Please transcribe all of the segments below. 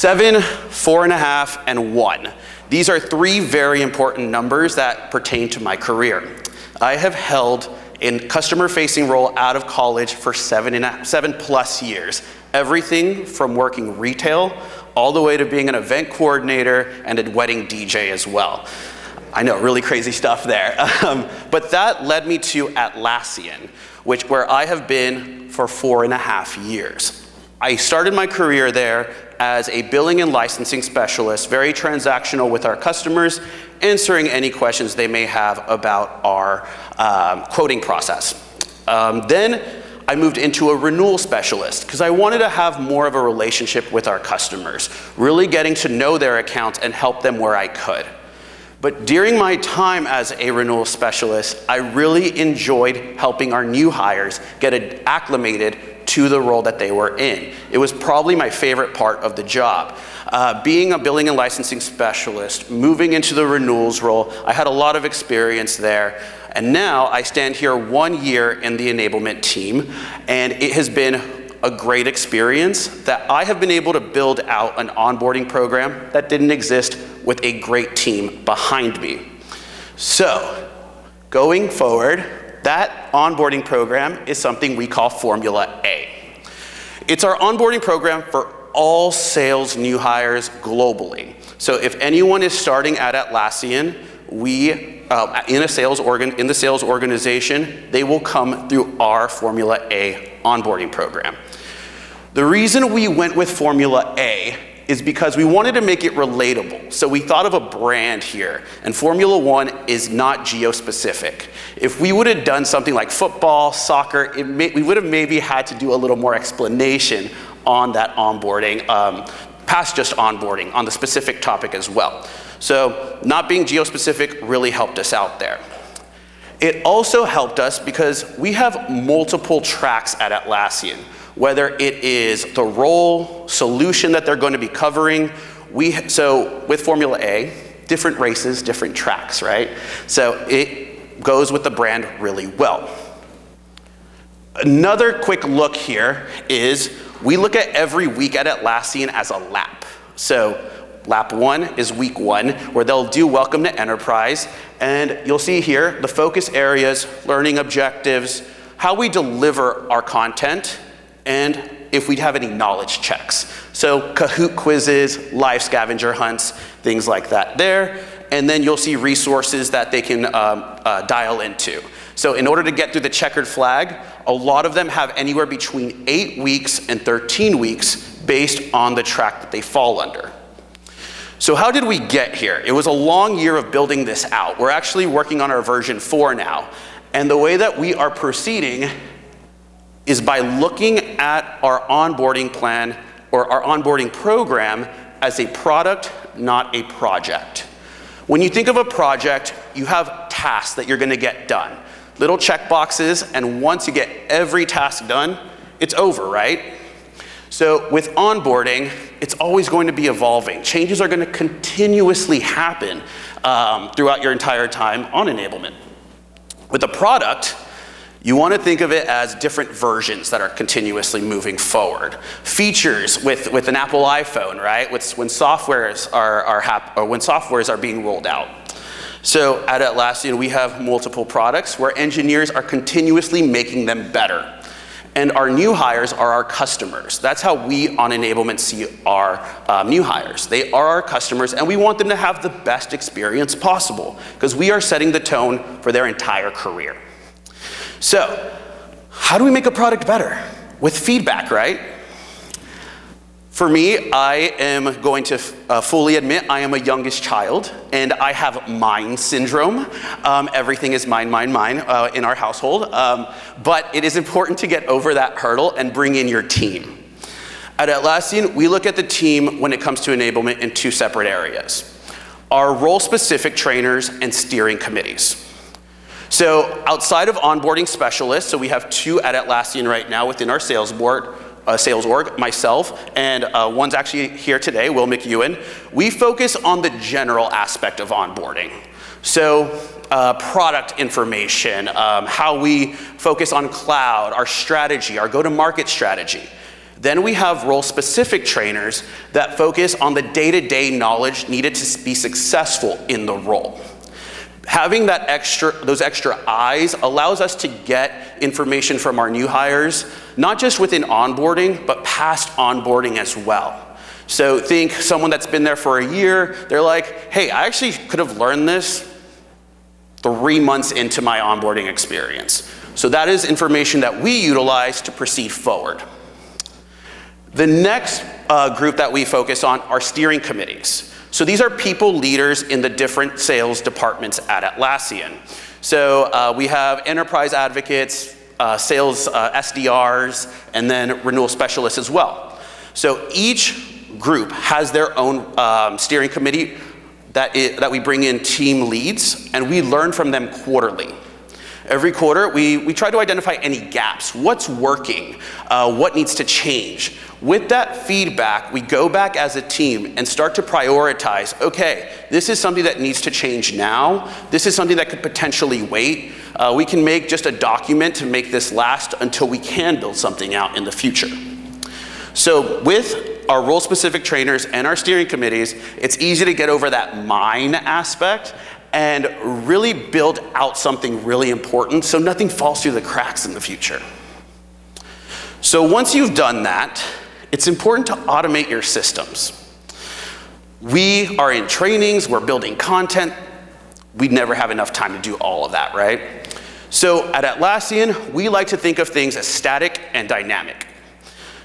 7, 4.5, and 1. These are 3 very important numbers that pertain to my career. I have held a customer-facing role out of college for 7+ years. Everything from working retail all the way to being an event coordinator and a wedding DJ as well. I know, really crazy stuff there. But that led me to Atlassian, where I have been for 4.5 years. I started my career there as a billing and licensing specialist, very transactional with our customers, answering any questions they may have about our quoting process. Then I moved into a renewal specialist because I wanted to have more of a relationship with our customers, really getting to know their accounts and help them where I could. But during my time as a renewal specialist, I really enjoyed helping our new hires get acclimated to the role that they were in. It was probably my favorite part of the job. Being a billing and licensing specialist, moving into the renewals role, I had a lot of experience there. And now I stand here 1 year in the enablement team, and it has been a great experience that I have been able to build out an onboarding program that didn't exist with a great team behind me. So, going forward, that onboarding program is something we call Formula A. It's our onboarding program for all sales new hires globally. So if anyone is starting at Atlassian, in the sales organization, they will come through our Formula A onboarding program. The reason we went with Formula A is because we wanted to make it relatable. So we thought of a brand here, and Formula 1 is not geo-specific. If we would have done something like football, soccer, we would have maybe had to do a little more explanation on that onboarding, past just onboarding, on the specific topic as well. So not being geo-specific really helped us out there. It also helped us because we have multiple tracks at Atlassian, whether it is the role, solution that they're going to be covering. So with Formula A, different races, different tracks, right? So it goes with the brand really well. Another quick look here is we look at every week at Atlassian as a lap. So lap 1 is week 1, where they'll do Welcome to Enterprise. And you'll see here the focus areas, learning objectives, how we deliver our content, and if we have any knowledge checks. So Kahoot quizzes, live scavenger hunts, things like that there. And then you'll see resources that they can dial into. So in order to get through the checkered flag, a lot of them have anywhere between 8 weeks and 13 weeks based on the track that they fall under. So how did we get here? It was a long year of building this out. We're actually working on our version 4 now. And the way that we are proceeding is by looking at our onboarding plan or our onboarding program as a product, not a project. When you think of a project, you have tasks that you're gonna get done. Little check boxes, and once you get every task done, it's over, right? So with onboarding, it's always going to be evolving. Changes are gonna continuously happen throughout your entire time on enablement. With a product, you want to think of it as different versions that are continuously moving forward. Features with an Apple iPhone, right? When softwares are being rolled out. So at Atlassian, we have multiple products where engineers are continuously making them better. And our new hires are our customers. That's how we on enablement see our new hires. They are our customers, and we want them to have the best experience possible because we are setting the tone for their entire career. So, how do we make a product better? With feedback, right? For me, I am going to fully admit I am a youngest child, and I have mine syndrome. Everything is mine in our household. But it is important to get over that hurdle and bring in your team. At Atlassian, we look at the team when it comes to enablement in 2 separate areas. Our role-specific trainers and steering committees. So outside of onboarding specialists, so we have 2 at Atlassian right now within our sales org, myself, and one's actually here today, Will McEwen. We focus on the general aspect of onboarding. So product information, how we focus on cloud, our strategy, our go-to-market strategy. Then we have role-specific trainers that focus on the day-to-day knowledge needed to be successful in the role. Having those extra eyes allows us to get information from our new hires, not just within onboarding, but past onboarding as well. So think someone that's been there for a year, they're like, hey, I actually could have learned this 3 months into my onboarding experience. So that is information that we utilize to proceed forward. The next group that we focus on are steering committees. So these are people leaders in the different sales departments at Atlassian. So we have enterprise advocates, sales SDRs, and then renewal specialists as well. So each group has their own steering committee that we bring in team leads, and we learn from them quarterly. Every quarter, we try to identify any gaps. What's working? What needs to change? With that feedback, we go back as a team and start to prioritize, okay, this is something that needs to change now. This is something that could potentially wait. We can make just a document to make this last until we can build something out in the future. So with our role-specific trainers and our steering committees, it's easy to get over that mine aspect and really build out something really important so nothing falls through the cracks in the future. So once you've done that, it's important to automate your systems. We are in trainings, we're building content. We'd never have enough time to do all of that, right? So at Atlassian, we like to think of things as static and dynamic.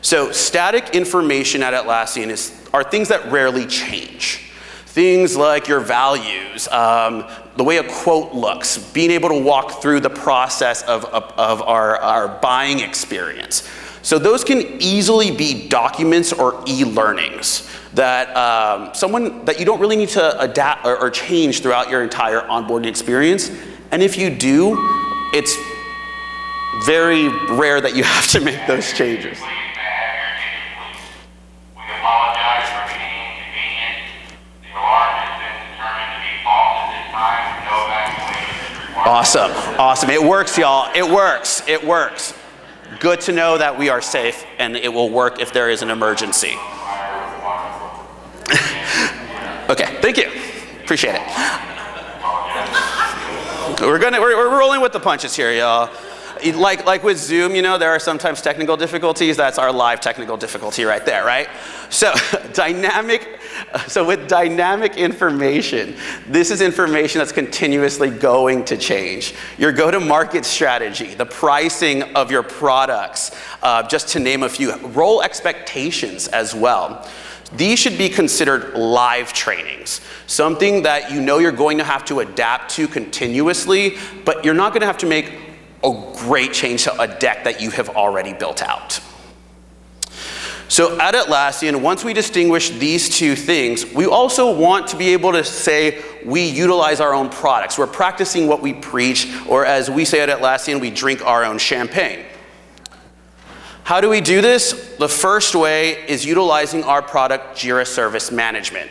So static information at Atlassian are things that rarely change. Things like your values, the way a quote looks, being able to walk through the process of our buying experience. So those can easily be documents or e-learnings that that you don't really need to adapt or change throughout your entire onboarding experience. And if you do, it's very rare that you have to make those changes. Awesome. It works, y'all. It works. Good to know that we are safe and it will work if there is an emergency. Okay, thank you. Appreciate it. We're rolling with the punches here, y'all. Like with Zoom, there are sometimes technical difficulties. That's our live technical difficulty right there, right? So with dynamic information, this is information that's continuously going to change. Your go-to-market strategy, the pricing of your products, just to name a few, role expectations as well. These should be considered live trainings, something that you're going to have to adapt to continuously, but you're not going to have to make a great change to a deck that you have already built out. So at Atlassian, once we distinguish these two things, we also want to be able to say we utilize our own products. We're practicing what we preach, or as we say at Atlassian, we drink our own champagne. How do we do this? The first way is utilizing our product, Jira Service Management.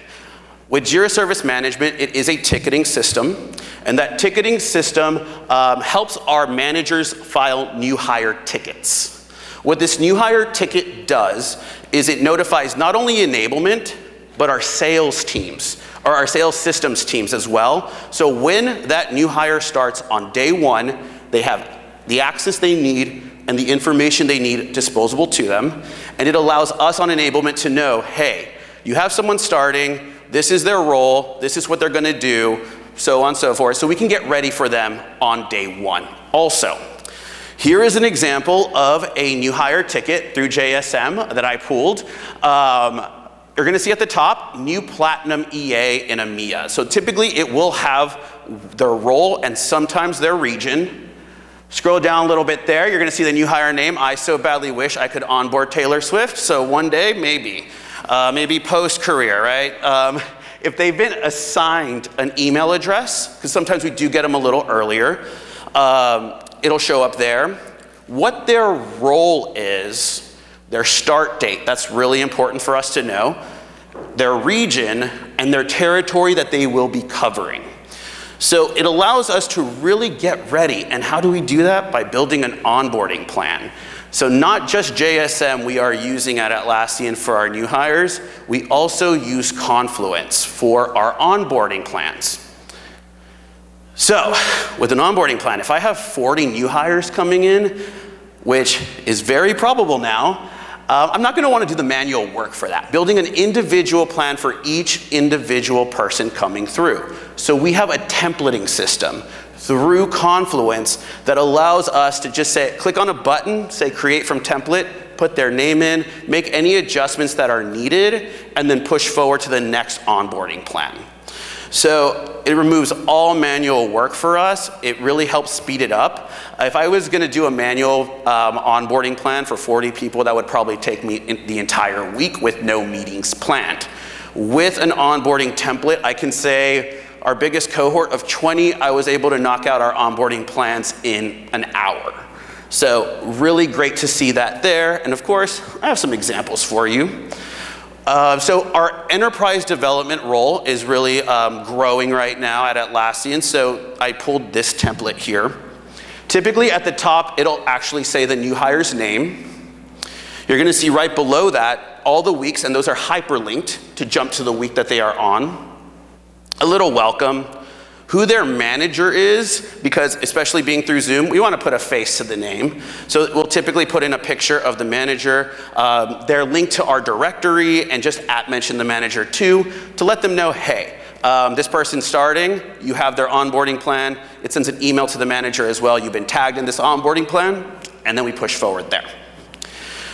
With Jira Service Management, it is a ticketing system, and that ticketing system helps our managers file new hire tickets. What this new hire ticket does is it notifies not only enablement, but our sales teams, or our sales systems teams as well. So when that new hire starts on day one, they have the access they need and the information they need disposable to them, and it allows us on enablement to know, hey, you have someone starting, this is their role, this is what they're gonna do, so on and so forth, so we can get ready for them on day one. Also, here is an example of a new hire ticket through JSM that I pulled. You're gonna see at the top, new Platinum EA in EMEA. So typically it will have their role and sometimes their region. Scroll down a little bit there, you're gonna see the new hire name. I so badly wish I could onboard Taylor Swift, so one day, maybe. Maybe post-career, right? If they've been assigned an email address, because sometimes we do get them a little earlier, it'll show up there. What their role is, their start date, that's really important for us to know, their region, and their territory that they will be covering. So it allows us to really get ready. And how do we do that? By building an onboarding plan. So not just JSM we are using at Atlassian for our new hires, we also use Confluence for our onboarding plans. So with an onboarding plan, if I have 40 new hires coming in, which is very probable now, I'm not gonna wanna do the manual work for that, building an individual plan for each individual person coming through. So we have a templating system through Confluence that allows us to just say, click on a button, say create from template, put their name in, make any adjustments that are needed, and then push forward to the next onboarding plan. So it removes all manual work for us. It really helps speed it up. If I was gonna do a manual onboarding plan for 40 people, that would probably take me the entire week with no meetings planned. With an onboarding template, I can say our biggest cohort of 20, I was able to knock out our onboarding plans in an hour. So really great to see that there. And of course, I have some examples for you. So our enterprise development role is really growing right now at Atlassian. So I pulled this template here. Typically at the top, it'll actually say the new hire's name. You're gonna see right below that all the weeks, and those are hyperlinked to jump to the week that they are on. A little welcome, who their manager is, because especially being through Zoom, we want to put a face to the name. So we'll typically put in a picture of the manager, their link to our directory, and just mention the manager too, to let them know, hey, this person's starting, you have their onboarding plan. It sends an email to the manager as well, you've been tagged in this onboarding plan, and then we push forward there.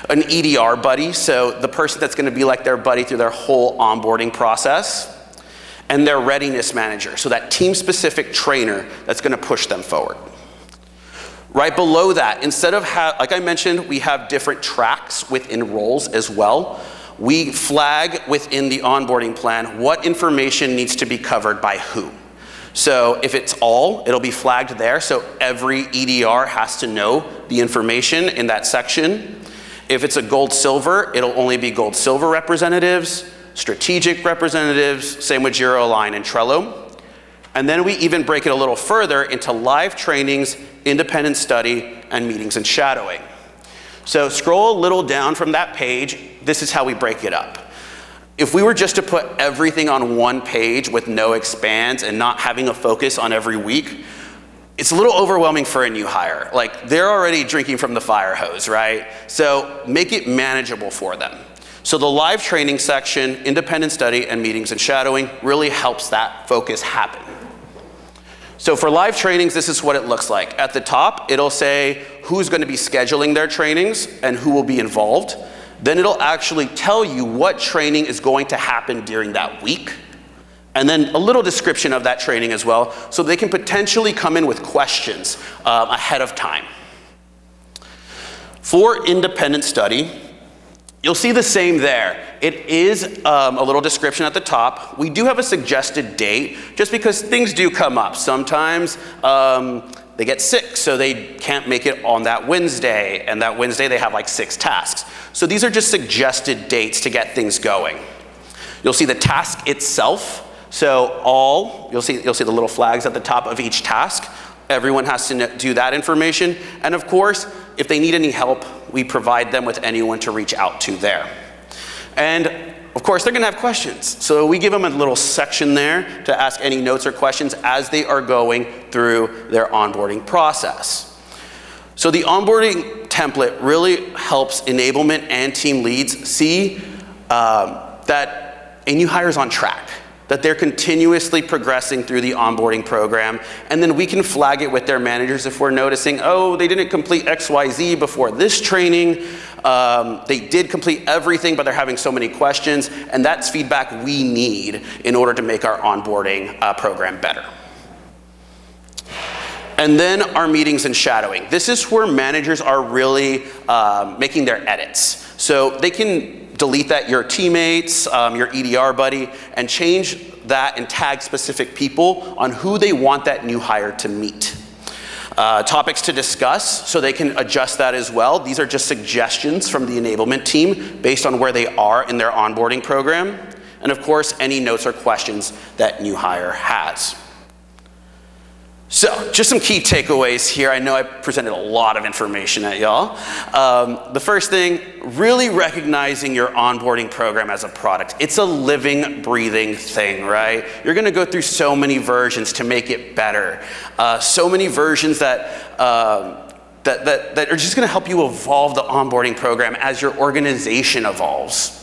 An EDR buddy, so the person that's gonna be like their buddy through their whole onboarding process. And their readiness manager, so that team-specific trainer that's gonna push them forward. Right below that, instead of, like I mentioned, we have different tracks within roles as well. We flag within the onboarding plan what information needs to be covered by who. So if it's all, it'll be flagged there, so every EDR has to know the information in that section. If it's a gold-silver, it'll only be gold-silver representatives, strategic representatives, same with Jira Align and Trello. And then we even break it a little further into live trainings, independent study, and meetings and shadowing. So scroll a little down from that page, this is how we break it up. If we were just to put everything on one page with no expands and not having a focus on every week, it's a little overwhelming for a new hire. Like, they're already drinking from the fire hose, right? So make it manageable for them. So the live training section, independent study, and meetings and shadowing really helps that focus happen. So for live trainings, this is what it looks like. At the top, it'll say who's gonna be scheduling their trainings and who will be involved. Then it'll actually tell you what training is going to happen during that week. And then a little description of that training as well, so they can potentially come in with questions ahead of time. For independent study, you'll see the same there. It is a little description at the top. We do have a suggested date, just because things do come up. Sometimes they get sick, so they can't make it on that Wednesday, and that Wednesday they have like 6 tasks. So these are just suggested dates to get things going. You'll see the task itself. So you'll see the little flags at the top of each task. Everyone has to do that information. And of course, if they need any help, we provide them with anyone to reach out to there. And of course, they're gonna have questions. So we give them a little section there to ask any notes or questions as they are going through their onboarding process. So the onboarding template really helps enablement and team leads see that a new hire is on track, that they're continuously progressing through the onboarding program, and then we can flag it with their managers if we're noticing, oh, they didn't complete XYZ before this training, they did complete everything, but they're having so many questions, and that's feedback we need in order to make our onboarding program better. And then our meetings and shadowing. This is where managers are really making their edits. So they can delete that, your teammates, your EDR buddy, and change that and tag specific people on who they want that new hire to meet. Topics to discuss, so they can adjust that as well. These are just suggestions from the enablement team based on where they are in their onboarding program. And of course, any notes or questions that new hire has. So, just some key takeaways here. I know I presented a lot of information at y'all. The first thing, really recognizing your onboarding program as a product. It's a living, breathing thing, right? You're gonna go through so many versions to make it better. So many versions that are just gonna help you evolve the onboarding program as your organization evolves.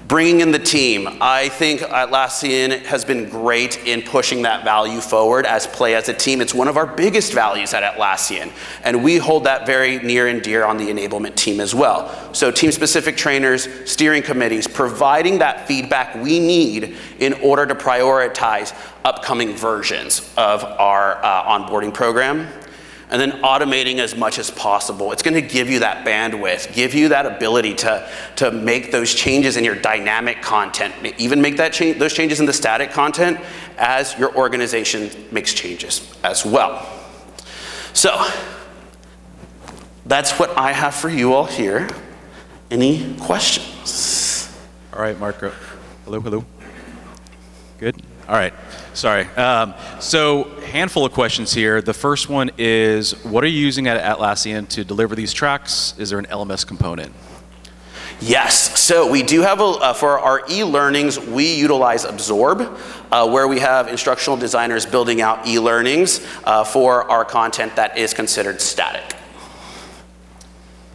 Bringing in the team. I think Atlassian has been great in pushing that value forward as play as a team. It's one of our biggest values at Atlassian, and we hold that very near and dear on the enablement team as well. So team-specific trainers, steering committees, providing that feedback we need in order to prioritize upcoming versions of our onboarding program. And then automating as much as possible. It's gonna give you that bandwidth, give you that ability to make those changes in your dynamic content, even make those changes in the static content as your organization makes changes as well. So, that's what I have for you all here. Any questions? All right, Marco. Hello. Good? All right. Sorry. So, handful of questions here. The first one is, what are you using at Atlassian to deliver these tracks? Is there an LMS component? Yes. So we do have for our e-learnings, we utilize Absorb, where we have instructional designers building out e-learnings for our content that is considered static.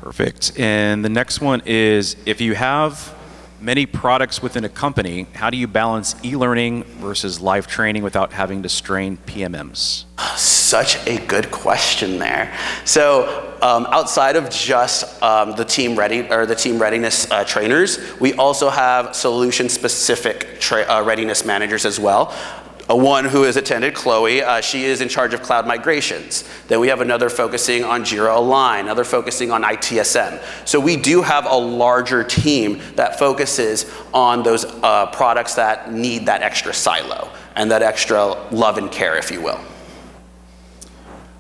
Perfect. And the next one is, if you have many products within a company, how do you balance e-learning versus live training without having to strain PMMs? Such a good question there. So outside of just the team readiness trainers, we also have solution-specific readiness managers as well. One who has attended, Chloe, she is in charge of cloud migrations. Then we have another focusing on Jira Align, another focusing on ITSM. So we do have a larger team that focuses on those products that need that extra silo and that extra love and care, if you will.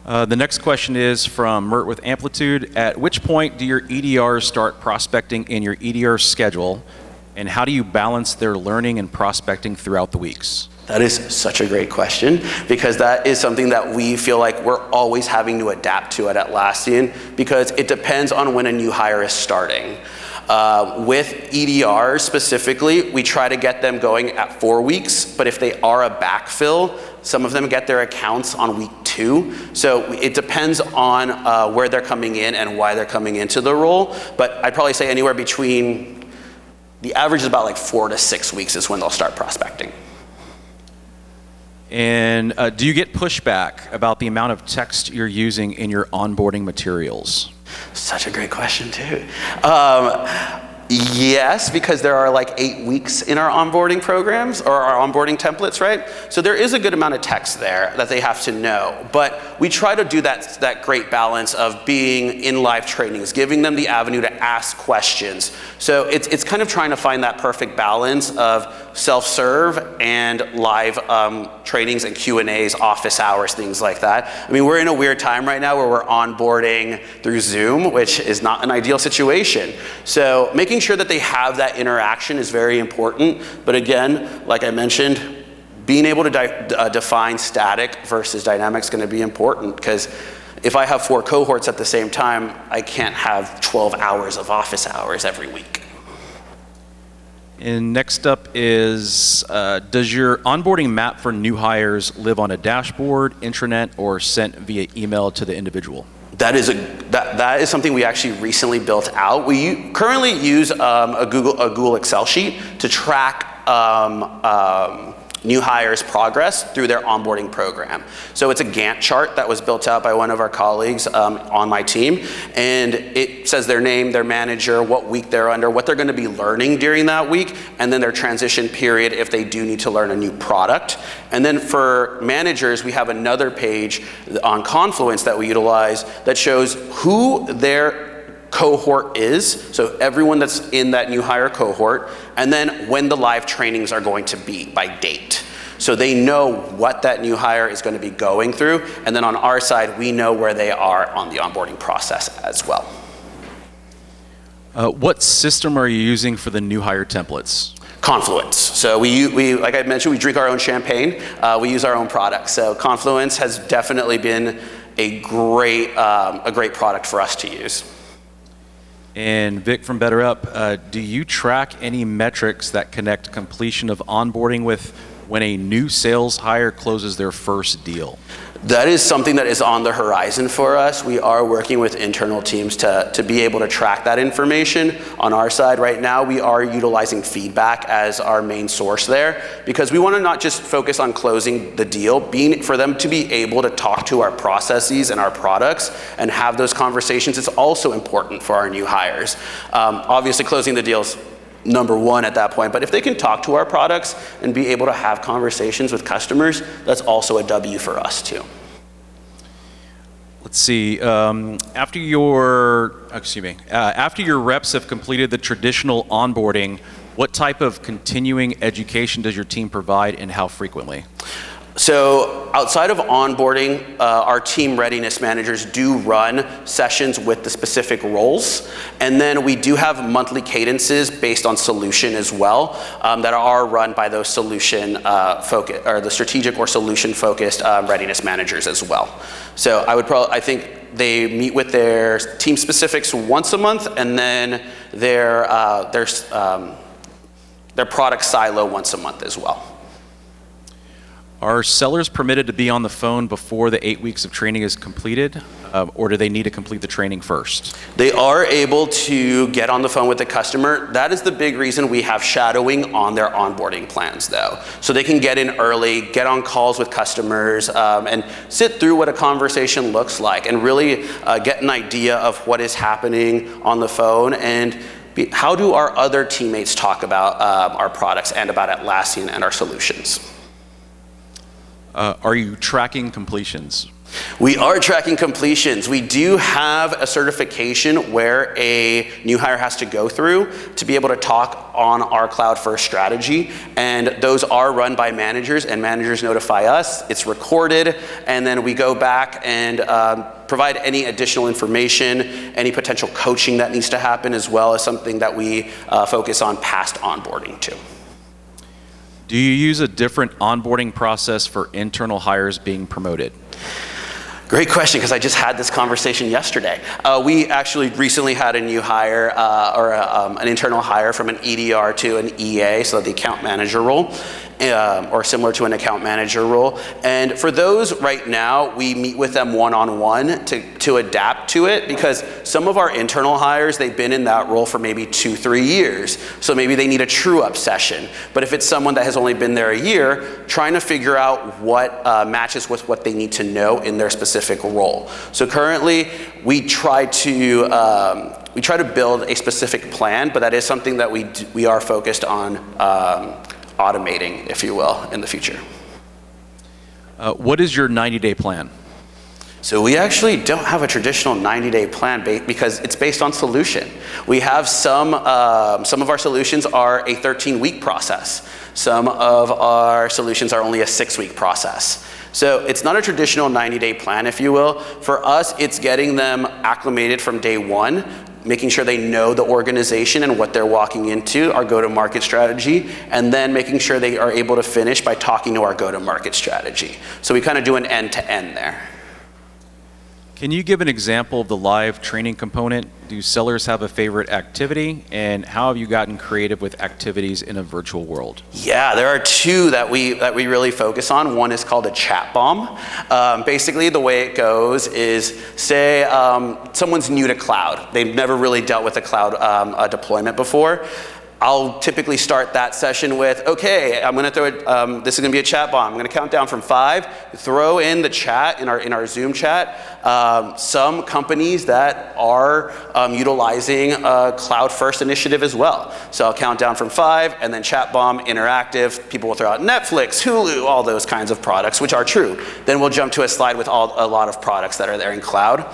The next question is from Mert with Amplitude. At which point do your EDRs start prospecting in your EDR schedule, and how do you balance their learning and prospecting throughout the weeks? That is such a great question, because that is something that we feel like we're always having to adapt to at Atlassian, because it depends on when a new hire is starting. With EDRs specifically, we try to get them going at 4 weeks, but if they are a backfill, some of them get their accounts on week 2. So it depends on where they're coming in and why they're coming into the role, but I'd probably say anywhere between, the average is about like 4 to 6 weeks is when they'll start prospecting. And do you get pushback about the amount of text you're using in your onboarding materials? Such a great question too. Yes, because there are like 8 weeks in our onboarding programs, or our onboarding templates, right? So there is a good amount of text there that they have to know, but we try to do that great balance of being in live trainings, giving them the avenue to ask questions. So it's kind of trying to find that perfect balance of self-serve and live trainings and Q&As, office hours, things like that. I mean, we're in a weird time right now where we're onboarding through Zoom, which is not an ideal situation. So making sure that they have that interaction is very important. But again, like I mentioned, being able to define static versus dynamic is going to be important, because if I have 4 cohorts at the same time, I can't have 12 hours of office hours every week. And next up is, does your onboarding map for new hires live on a dashboard, intranet, or sent via email to the individual? That is something we actually recently built out. We currently use a Google Excel sheet to track new hires' progress through their onboarding program. So it's a Gantt chart that was built out by one of our colleagues on my team, and it says their name, their manager, what week they're under, what they're going to be learning during that week, and then their transition period if they do need to learn a new product. And then for managers, we have another page on Confluence that we utilize that shows who their cohort is, so everyone that's in that new hire cohort, and then when the live trainings are going to be by date. So they know what that new hire is going to be going through, and then on our side, we know where they are on the onboarding process as well. What system are you using for the new hire templates? Confluence. So we like I mentioned, we drink our own champagne. We use our own products. So Confluence has definitely been a great product for us to use. And Vic from BetterUp, do you track any metrics that connect completion of onboarding with when a new sales hire closes their first deal? That is something that is on the horizon for us. We are working with internal teams to be able to track that information. On our side right now, we are utilizing feedback as our main source there, because we want to not just focus on closing the deal, for them to be able to talk to our processes and our products and have those conversations. It's also important for our new hires. Obviously, closing the deals number one at that point, but if they can talk to our products and be able to have conversations with customers, that's also a W for us too. Let's see, after your reps have completed the traditional onboarding, what type of continuing education does your team provide and how frequently? So outside of onboarding, our team readiness managers do run sessions with the specific roles. And then we do have monthly cadences based on solution as well, that are run by those solution or the strategic or solution focused readiness managers as well. So I think they meet with their team specifics once a month, and then their product silo once a month as well. Are sellers permitted to be on the phone before the 8 weeks of training is completed, or do they need to complete the training first? They are able to get on the phone with the customer. That is the big reason we have shadowing on their onboarding plans though. So they can get in early, get on calls with customers, and sit through what a conversation looks like and really get an idea of what is happening on the phone and how do our other teammates talk about our products and about Atlassian and our solutions. Are you tracking completions? We are tracking completions. We do have a certification where a new hire has to go through to be able to talk on our cloud first strategy. And those are run by managers, and managers notify us. It's recorded, and then we go back and provide any additional information, any potential coaching that needs to happen, as well as something that we focus on past onboarding too. Do you use a different onboarding process for internal hires being promoted? Great question, because I just had this conversation yesterday. We actually recently had a new hire, an internal hire from an EDR to an EA, so the account manager role, or similar to an account manager role. And for those right now, we meet with them one-on-one to adapt to it, because some of our internal hires, they've been in that role for maybe 2-3 years. So maybe they need a true-up session. But if it's someone that has only been there a year, trying to figure out what matches with what they need to know in their specific role. So currently, we try to build a specific plan, but that is something that we are focused on automating, if you will, in the future. What is your 90-day plan? So we actually don't have a traditional 90-day plan because it's based on solution. We have some of our solutions are a 13-week process. Some of our solutions are only a 6-week process. So it's not a traditional 90-day plan, if you will. For us, it's getting them acclimated from day one, making sure they know the organization and what they're walking into, our go-to-market strategy, and then making sure they are able to finish by talking to our go-to-market strategy. So we kind of do an end-to-end there. Can you give an example of the live training component? Do sellers have a favorite activity? And how have you gotten creative with activities in a virtual world? Yeah, there are two that we really focus on. One is called a chat bomb. Basically, the way it goes is, say someone's new to cloud. They've never really dealt with a cloud deployment before. I'll typically start that session with, okay, I'm gonna throw it, this is gonna be a chat bomb. I'm gonna count down from 5, throw in the chat, in our Zoom chat, some companies that are utilizing a cloud first initiative as well. So I'll count down from 5, and then chat bomb, interactive, people will throw out Netflix, Hulu, all those kinds of products, which are true. Then we'll jump to a slide with a lot of products that are there in cloud.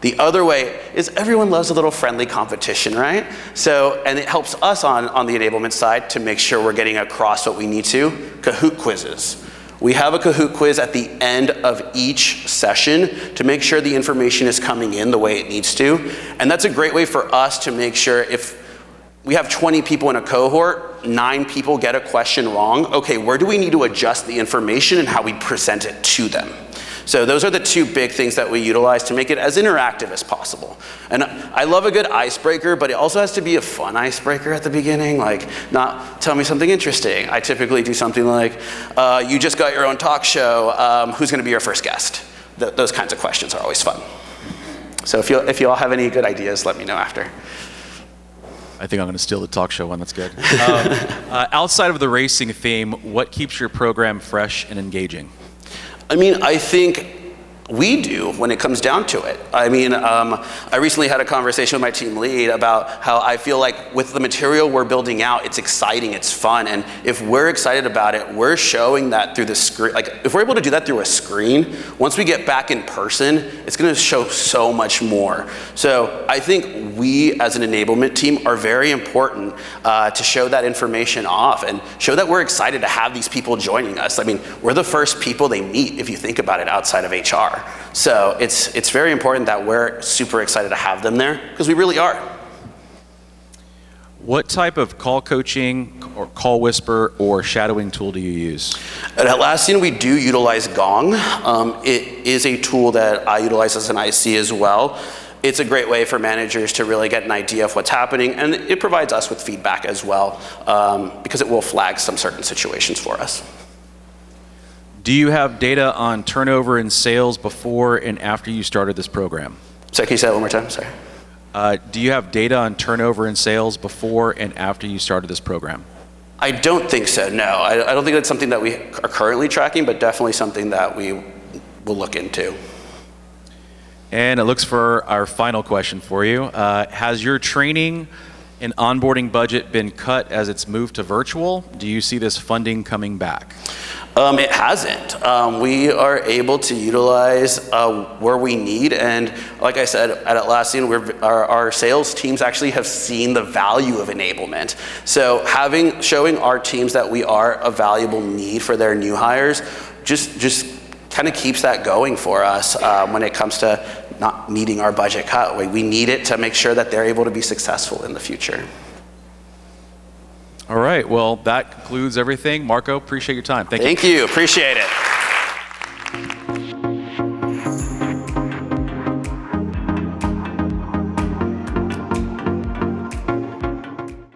The other way is everyone loves a little friendly competition, right? So, and it helps us on the enablement side to make sure we're getting across what we need to. Kahoot quizzes. We have a Kahoot quiz at the end of each session to make sure the information is coming in the way it needs to. And that's a great way for us to make sure if we have 20 people in a cohort, 9 people get a question wrong. Okay, where do we need to adjust the information and how we present it to them? So those are the 2 big things that we utilize to make it as interactive as possible. And I love a good icebreaker, but it also has to be a fun icebreaker at the beginning, like not tell me something interesting. I typically do something like, you just got your own talk show, who's gonna be your first guest? Those kinds of questions are always fun. So if you all have any good ideas, let me know after. I think I'm going to steal the talk show one. That's good. Outside of the racing theme, what keeps your program fresh and engaging? I mean, I think we do when it comes down to it. I mean, I recently had a conversation with my team lead about how I feel like with the material we're building out, it's exciting, it's fun, and if we're excited about it, we're showing that through the screen. Like, if we're able to do that through a screen, once we get back in person, it's gonna show so much more. So I think we, as an enablement team, are very important to show that information off and show that we're excited to have these people joining us. I mean, we're the first people they meet, if you think about it, outside of HR. So it's very important that we're super excited to have them there, because we really are. What type of call coaching or call whisper or shadowing tool do you use? At Atlassian, we do utilize Gong. It is a tool that I utilize as an IC as well. It's a great way for managers to really get an idea of what's happening, and it provides us with feedback as well, because it will flag some certain situations for us. Do you have data on turnover in sales before and after you started this program? So can you say that one more time? Sorry. Do you have data on turnover in sales before and after you started this program? I don't think so, no. I don't think that's something that we are currently tracking, but definitely something that we will look into. And it looks for our final question for you. Has your training and onboarding budget been cut as it's moved to virtual? Do you see this funding coming back? It hasn't. We are able to utilize where we need, and like I said, at Atlassian, our sales teams actually have seen the value of enablement. So showing our teams that we are a valuable need for their new hires just kind of keeps that going for us when it comes to not needing our budget cut. We need it to make sure that they're able to be successful in the future. All right, well, that concludes everything. Marco, appreciate your time. Thank you. Thank you, appreciate it.